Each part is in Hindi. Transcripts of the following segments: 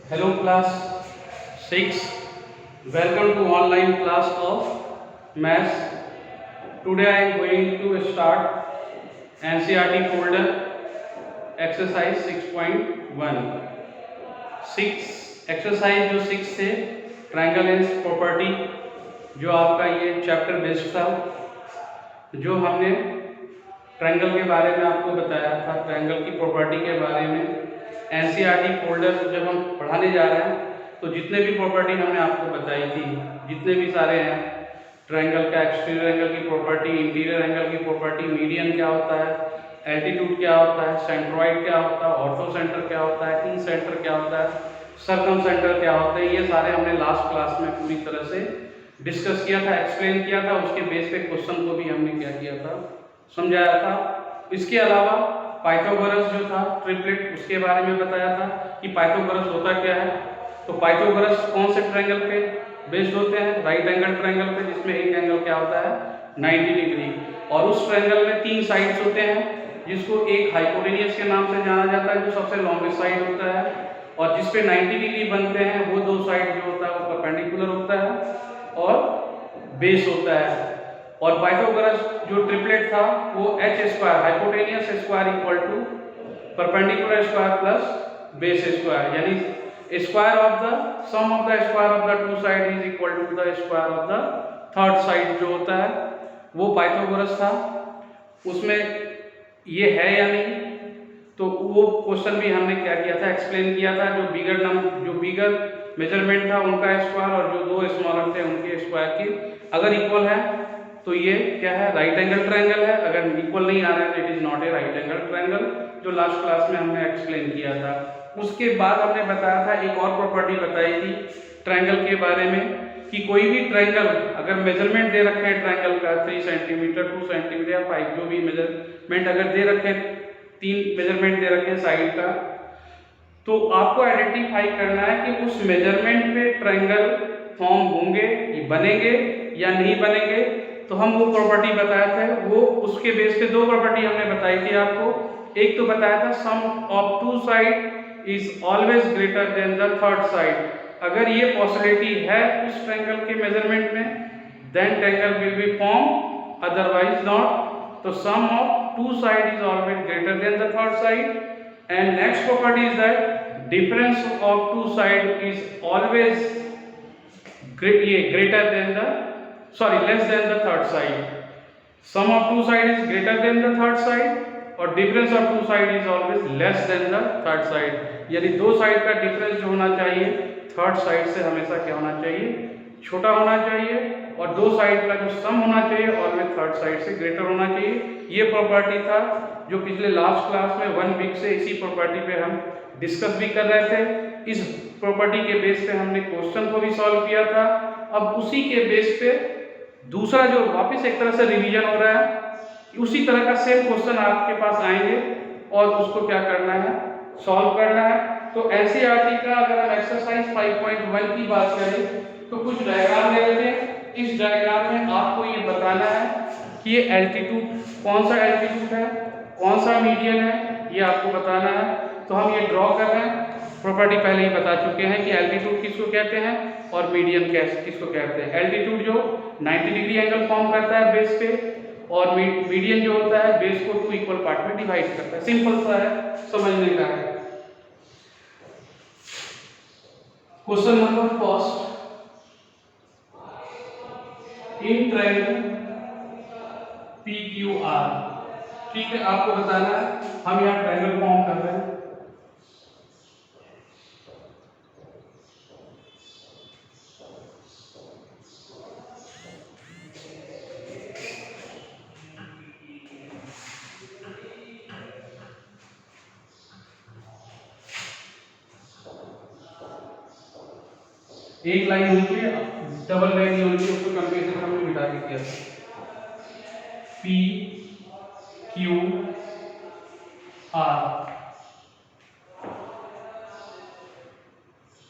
Hello class 6. Welcome to online class of Maths. Today I am going to start NCERT folder exercise 6.1. 6 exercise जो 6 थे ट्रायंगल एंड प्रॉपर्टी, जो आपका ये चैप्टर बेस्ड था, जो हमने ट्रायंगल के बारे में आपको बताया था, ट्रायंगल की प्रॉपर्टी के बारे में। एनसीईआरटी फोल्डर जब हम पढ़ाने जा रहे हैं तो जितने भी प्रॉपर्टी हमने आपको बताई थी, जितने भी सारे हैं, ट्रायंगल का एक्सटीरियर एंगल की प्रॉपर्टी, इंटीरियर एंगल की प्रॉपर्टी, मीडियन क्या होता है, एल्टीट्यूड क्या होता है, सेंट्रोइड क्या होता है, ऑर्थो सेंटर क्या होता है, इन सेंटर क्या होता है, सरकम सेंटर क्या होता है, ये सारे हमने लास्ट क्लास में पूरी तरह से डिस्कस किया था, एक्सप्लेन किया था। उसके बेस पे क्वेश्चन को भी हमने क्या किया था, समझाया था। इसके अलावा पाइथागोरस जो था ट्रिपलेट, उसके बारे में बताया था कि पाइथागोरस होता क्या है। तो पाइथागोरस कौन से ट्रायंगल पे बेस्ड होते हैं? राइट एंगल ट्रायंगल पे, जिसमें एक एंगल क्या होता है 90 डिग्री, और उस ट्रायंगल में 3 साइड्स होते हैं, जिसको एक हाइपोटेनियस के नाम से जाना जाता है, जो सबसे लॉन्गेस्ट साइड होता है, और जिसपे 90 डिग्री बनते हैं वो 2 साइड जो होता है वो परपेंडिकुलर होता है और बेस होता है। और पाइथागोरस जो ट्रिपलेट था वो h square, hypotenuse square equal to perpendicular square plus base square, यानी square of the sum of the square of the two side is equal to the square of the third side, जो होता है वो पाइथागोरस था। उसमें ये है या नहीं, तो वो क्वेश्चन भी हमने क्या किया था, एक्सप्लेन किया था। जो बिगर मेजरमेंट था उनका स्क्वायर, और जो 2 स्मॉलर थे उनके स्क्वायर की अगर इक्वल है तो ये क्या है, राइट एंगल ट्रायंगल है। अगर इक्वल नहीं आ रहा है तो it is not a right angle triangle, जो लास्ट क्लास में हमने एक्सप्लेन किया था। उसके बाद हमने बताया था, एक और प्रॉपर्टी बताई थी ट्रायंगल के बारे में, कि कोई भी ट्रायंगल अगर मेजरमेंट दे रखे हैं ट्रायंगल का 3 सेंटीमीटर, 2 सेंटीमीटर या 5, जो भी मेजरमेंट अगर दे रखे हैं, 3 मेजरमेंट दे रखे हैं साइड का, तो आपको आइडेंटिफाई करना है कि उस मेजरमेंट पे ट्रायंगल फॉर्म होंगे, बनेंगे या नहीं बनेंगे। तो हम वो प्रॉपर्टी बताए थे, वो उसके बेस पे 2 प्रॉपर्टी हमने बताई थी आपको। एक तो बताया था sum of 2 side is always greater than the third side. अगर ये पॉसिबिलिटी है उस ट्रायंगल के मेजरमेंट में, then triangle will be form, otherwise not. तो sum of 2 side is always greater than the third side. And next property is that difference of 2 side is always greater than the, less than the third side. Sum of 2 side is greater than the third side, और difference of 2 side is always less than the third side। यानी 2 साइड का डिफरेंस जो होना चाहिए थर्ड साइड से हमेशा क्या होना चाहिए, छोटा होना चाहिए, और 2 साइड का जो सम होना चाहिए और में थर्ड साइड से ग्रेटर होना चाहिए। ये प्रॉपर्टी था जो पिछले लास्ट क्लास में 1 वीक से इसी प्रॉपर्टी पे हम डिस्कस भी कर रहे थे। इस प्रॉपर्टी के बेस पे हमने क्वेश्चन को भी सॉल्व किया था। अब उसी के बेस पे दूसरा जो वापस एक तरह से रिवीजन हो रहा है, उसी तरह का सेम क्वेश्चन आपके पास आएंगे और उसको क्या करना है, सॉल्व करना है। तो एनसीईआरटी का अगर हम एक्सरसाइज 5.1 की बात करें तो कुछ डायग्राम ले लेते हैं। इस डायग्राम में आपको ये बताना है कि ये एल्टीट्यूड, कौन सा एल्टीट्यूड है, कौन सा मीडियन है, ये आपको बताना है। तो हम ये ड्रॉ कर रहे हैं। प्रॉपर्टी पहले ही बता चुके हैं कि एल्टीट्यूड किसको कहते हैं और मीडियन किसको कहते हैं। एल्टीट्यूड जो 90 डिग्री एंगल फॉर्म करता है बेस पे, और मीडियन जो होता है बेस को 2 इक्वल पार्ट में डिवाइड करता है। सिंपल सा है, समझने का है। Question number first, in triangle PQR, ठीक है, आपको बताना है। हम यहाँ ट्रायंगल फॉर्म कर रहे हैं। एक लाइन होनी चाहिए, डबल लाइन नहीं होनी चाहिए, उसको कंपेरिजन हमने मिटा के किया था। PQR,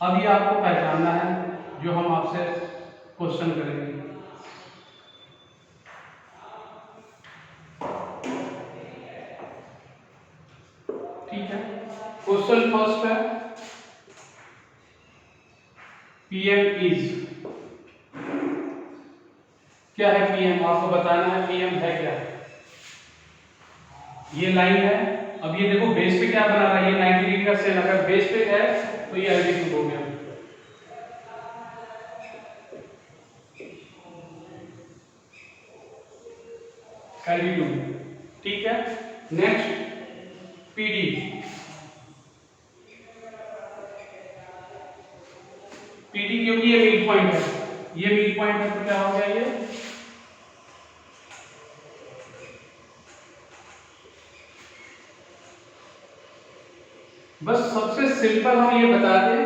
अब ये आपको पहचानना है जो हम आपसे क्वेश्चन करेंगे। ठीक है, क्वेश्चन फर्स्ट है, PM इज, क्या है PM, आपको बताना है PM है क्या। ये लाइन है, अब ये देखो बेस पे क्या बना रहा है, ये 90 डिग्री का सेल, अगर बेस पे है तो ये एल्टीट्यूड हो गया, एल्टीट्यूड। ठीक है, नेक्स्ट PD, PD क्योंकि ये मिड पॉइंट है, ये मिड पॉइंट है तो क्या हो गया ये, बस सबसे सिंपल हम ये बता दें,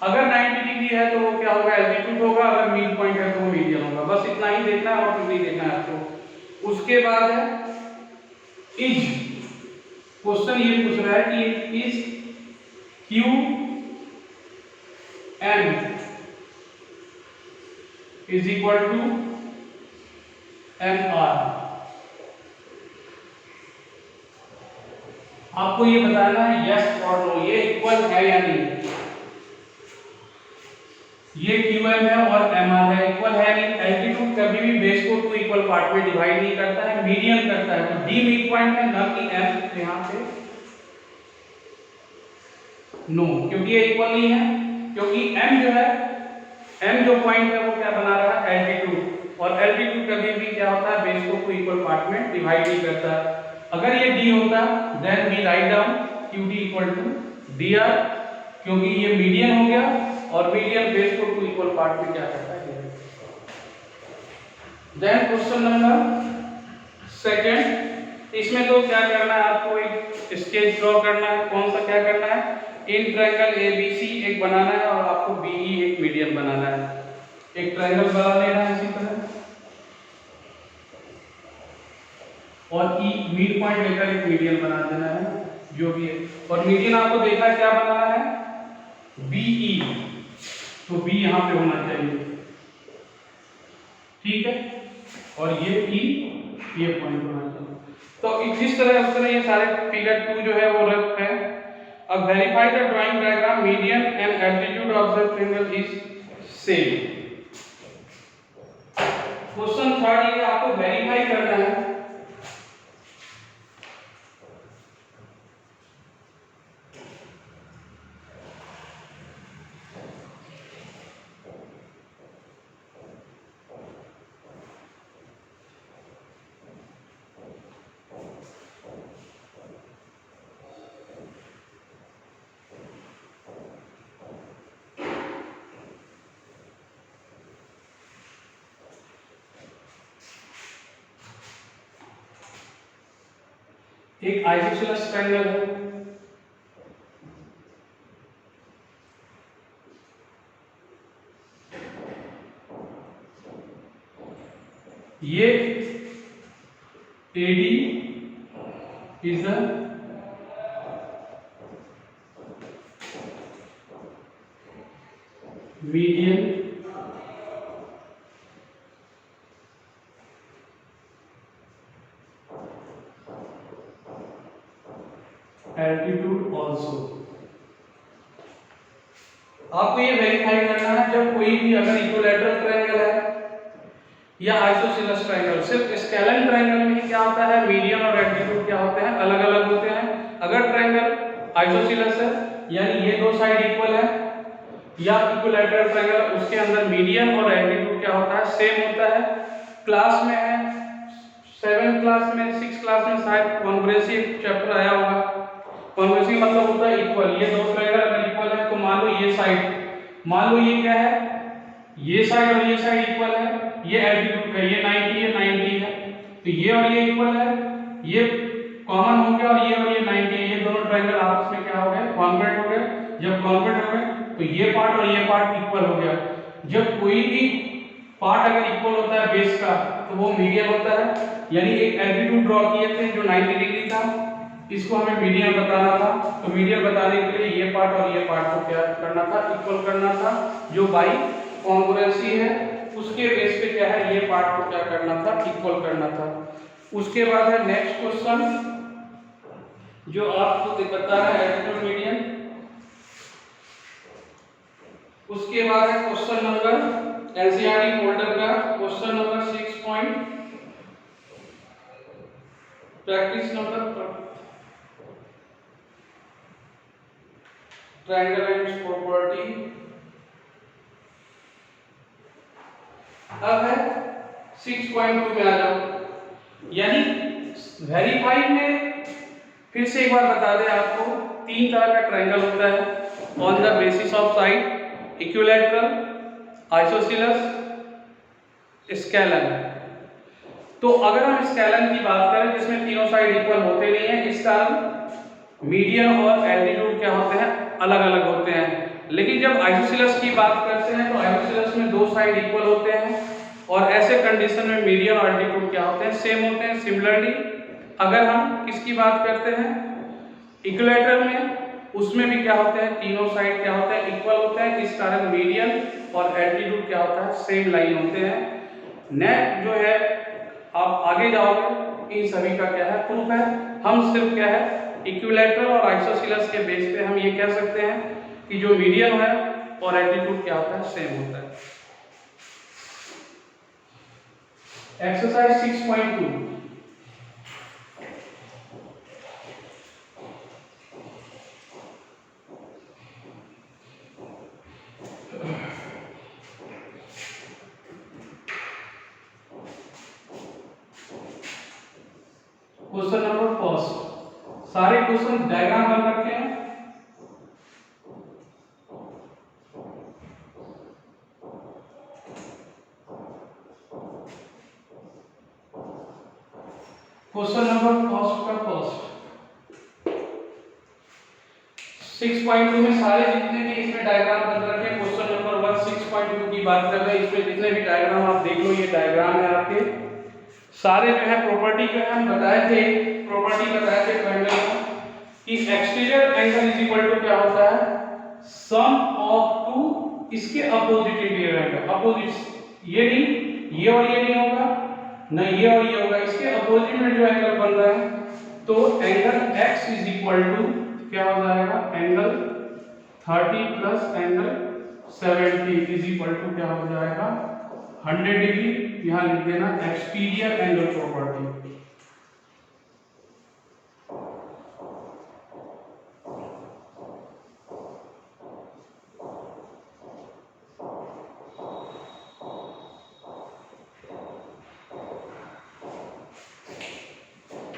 अगर 90 डिग्री है तो वो क्या होगा, एल्टीट्यूड होगा, अगर मिड पॉइंट है तो वो मीडियन होगा, बस इतना ही देखना है और कुछ नहीं देखना है आपको। उसके बाद है इज, क्वेश्चन ये पूछ रहा है कि is Q M is equal to M R, आपको ये बताना है यस और नो, ये इक्वल है या नहीं। ये QM है और MR है, इक्वल है नहीं। एल्टीट्यूड कभी भी बेस को 2 इक्वल पार्ट में डिवाइड नहीं करता है, मीडियन करता है, तो D मिड पॉइंट है, ना कि M, यहां पे नो, क्योंकि ये इक्वल नहीं है, क्योंकि M जो है, M जो पॉइंट है वो क्या बना रहा है, एल्टीट्यूड, और एल्टीट्यूड कभी भी क्या होता है, बेस को 2 इक्वल पार्ट में डिवाइड नहीं करता। अगर ये D होता then we write down QD equal to DR, क्योंकि ये मीडियन हो गया और मीडियन बेस को 2 इक्वल पार्ट में क्या करता है। देन क्वेश्चन नंबर सेकंड, इसमें तो क्या करना है आपको, एक स्केच ड्रॉ करना है, कौन सा क्या करना है, इन ट्रायंगल ABC एक बनाना है और आपको BE एक मीडियन बनाना है। एक ट्रायंगल बना लेना है इसी तरह और E मिड पॉइंट लेकर एक मीडियन बना देना है, जो भी है, और मीडियन आपको देखा है क्या बनाना है, BE, तो B यहां पे होना चाहिए, ठीक है, और ये E ये पॉइंट होना चाहिए। तो जिस तरह उस तरह ये सारे फिगर 2 जो है वो रख है। अब verify the drawing diagram, median and altitude of the triangle is same. Question third, ये आपको वेरीफाई करना है एक आइसोसेलेस ट्रायंगल है, ये AD is the median altitude also। आपको ये वेरीफाई करना है, जब कोई भी अगर इक्विलैटरल ट्रायंगल है या आइसोसेलेस ट्रायंगल, सिर्फ स्केलेन ट्रायंगल में ही क्या होता है, मीडियन और एल्टीट्यूड क्या होते हैं, अलग अलग होते हैं। अगर ट्रायंगल आइसोसेलेस है यानी ये दो साइड इक्वल है, या इक्विलैटरल ट्रायंगल उसके अंदर मीडियन और एल्टीट्यूड क्या होता है, सेम होता है। क्लास में है 7th क्लास में 6th क्लास में शायद कॉन्ग्रुएंसी चैप्टर आया होगा। कॉन्ग्रुएंसी मतलब होता है इक्वल, ये दो ट्रायंगल अगर इक्वल है तो मान लो ये साइड, मान लो ये क्या है, ये साइड और ये साइड इक्वल है, ये एल्टीट्यूड है, ये 90 है 90 है, तो ये और ये इक्वल है, ये कॉमन हो गया और ये 90 है, ये दोनों ट्रायंगल आपस में क्या हो गए, कॉन्ग्रुएंट हो गए। जब कॉन्ग्रुएंट हो गए तो ये पार्ट और ये पार्ट इक्वल हो गया। जब कोई भी पार्ट अगर इक्वल होता है बेस का तो वो मीडियन होता है। यानी एक एल्टीट्यूड ड्रॉ किए थे जो 90 डिग्री था, इसको हमें मीडियन बताना था, तो मीडियन बताने के लिए ये पार्ट और ये पार्ट को क्या करना था, इक्वल करना था। जो बाई कॉन्ग्रुएंसी है उसके बेस पे क्या है, ये पार्ट को क्या करना था, इक्वल करना था। उसके बाद है नेक्स्ट क्वेश्चन जो आपको बताना है एल्टीट्यूड मीडियन। उसके उसके बाद है क्वेश्चन नंबर एनसीईआरटी फोल्डर का question number 6 point practice number triangle and it's property. अब है 6.2 में आ जाओ, यानी वेरीफाइड में फिर से एक बार बता दें आपको, 3 तरह का ट्रायंगल होता है on the basis of side, equilateral, isosceles, scalene. तो अगर हम स्केलन की बात करें जिसमें तीनों साइड इक्वल होते नहीं है, इस कारण मीडियन और एल्टीट्यूड क्या होते हैं, अलग अलग होते हैं। लेकिन जब आइसोसेलेस की बात करते हैं तो आइसोसेलेस में 2 साइड इक्वल होते हैं और ऐसे कंडीशन में मीडियन और एल्टीट्यूड क्या होते हैं, सेम होते हैं। सिमिलरली अगर हम किसकी बात करते हैं, इक्विलैटरल में, उसमें भी क्या होते हैं, तीनों साइड क्या होते हैं, इक्वल होते हैं। इस कारण मीडियन और एल्टीट्यूड क्या होता है, सेम लाइन होते हैं। नेक्स्ट जो है आप आगे जाओगे, इन सभी का क्या है, प्रूफ है। हम सिर्फ क्या है, इक्विलैटरल और आइसोसेलेस के बेस पे हम ये कह सकते हैं कि जो मीडियन है और एल्टीट्यूड क्या होता है, सेम होता है। एक्सरसाइज 6.2 क्वेश्चन नंबर फर्स्ट, सारे क्वेश्चन डायग्राम बन रखे हैं। क्वेश्चन नंबर फर्स्ट का फर्स्ट 6.2 में सारे जितने भी इसमें डायग्राम बन रखे हैं, क्वेश्चन नंबर 1 6.2 की बात कर रहे हैं, इसमें जितने भी डायग्राम आप देख लो, ये डायग्राम है आपके सारे जो है प्रॉपर्टी के हम बताए थे, प्रॉपर्टी बताए थे ट्रायंगल कि exterior angle is equal to क्या होता है, सम ऑफ टू इसके अपोजिट इंटीरियर एंगल। अपोजिट ये नहीं, ये और ये नहीं होगा, ना ये और ये होगा, इसके अपोजिट में जो एंगल बन रहा है, तो angle x is equal to क्या हो जाएगा, angle 30 plus angle 70 is equal to क्या हो जाएगा, 100 डिग्री। यहां लिख देना एक्सटीरियर एंगल प्रॉपर्टी।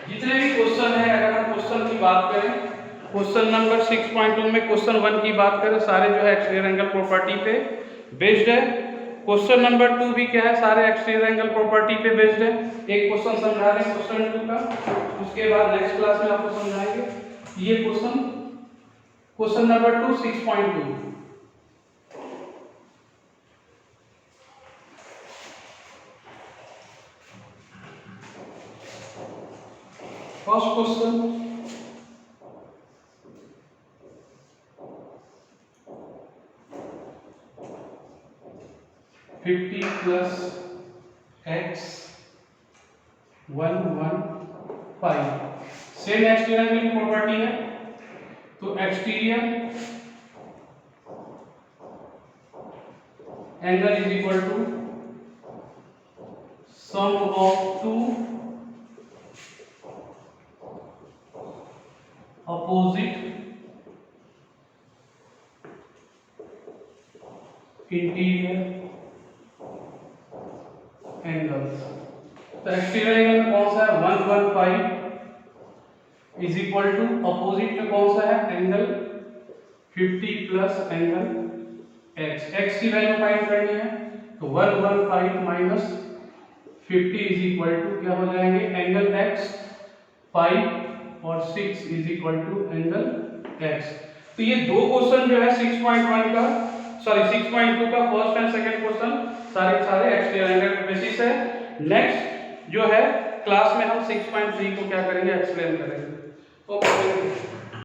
जितने भी क्वेश्चन है, अगर हम क्वेश्चन की बात करें, क्वेश्चन नंबर 6.2 में क्वेश्चन 1 की बात करें, सारे जो है एक्सटीरियर एंगल प्रॉपर्टी पे बेस्ड है। क्वेश्चन नंबर 2 भी क्या है, सारे एक्सटीरियर एंगल प्रॉपर्टी पे बेस्ड है। एक क्वेश्चन समझा दें क्वेश्चन 2 का, उसके बाद नेक्स्ट क्लास में आपको समझाएंगे। ये question number 2 6.2 first question, fifty plus x 115 same exterior angle की प्रॉपर्टी है, तो exterior angle is equal to sum of two opposite interior angles। तो एक्सटीरियर एंगल में कौन सा है, 115 इज इक्वल टू अपोजिट में कौन सा है, angle 50 plus angle x। x की वैल्यू फाइंड करनी है, तो 115 माइनस 50 इज इक्वल टू क्या हो जाएंगे, एंगल x 5 और 6 is equal to angle x। तो ये दो क्वेश्चन जो है 6.1 का, सॉरी 6.2 का फर्स्ट एंड सेकंड क्वेश्चन सारे एक्सटीरियर एंगल पे बेसिस है। नेक्स्ट जो है क्लास में हम 6.3 को क्या करेंगे, एक्सप्लेन करेंगे। ओके।